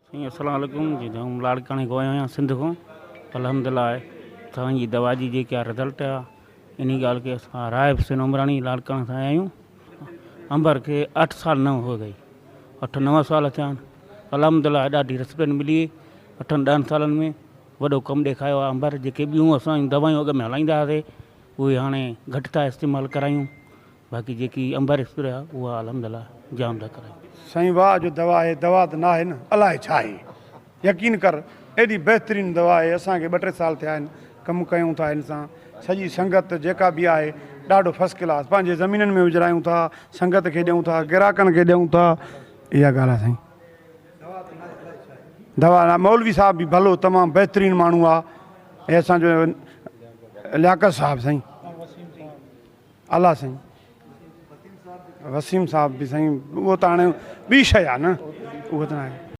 साईं अस्सलाम वालेकुम जी हम लाड़काणे को आया आहियां सिंध को अल्हम्दुलिल्लाह तव्हांजी दवा जी जेका रिज़ल्ट आहे इन ॻाल्हि खे असां राय हुसैन उमराणी लाड़काणे सां आया आहियूं। अंबर खे 8 साल न हो गई 8-9 साल थिया आहिनि। अल्हम्दुलिल्लाह ॾाढी रिस्पेक्ट मिली 8-10 सालनि में वॾो कमु ॾेखारियो आहे। अंबर जेके ॿियूं असां दवायूं अॻ में हलाईंदा हुआसीं उहे हाणे घटि था इस्तेमालु करायूं। बाक़ी जेकी अंबर स्प्रे आहे उहा अल्हम्दुलिल्लाह जाम था करायूं। साईं वाह जो दवा आहे, दवा त न आहे न, अलाए छा आहे। यकीन कर एॾी बहितरीनु दवा आहे। असांखे 2-3 साल थिया आहिनि कमु कयूं था हिन सां। सॼी संगत जेका बि आहे ॾाढो फस्ट क्लास पंहिंजे ज़मीननि में विझरायूं था, संगत खे ॾियूं था, ग्राहकनि खे ॾियूं था। इहा ॻाल्हि आहे साईं। दवा मौलवी साहब बि भलो तमामु बहितरीनु माण्हू आहे ऐं असांजो लियाकत साहब साईं अला साईं वसीम साहब बि साईं उहो त हाणे ॿी शइ आहे न, उहो त आहे।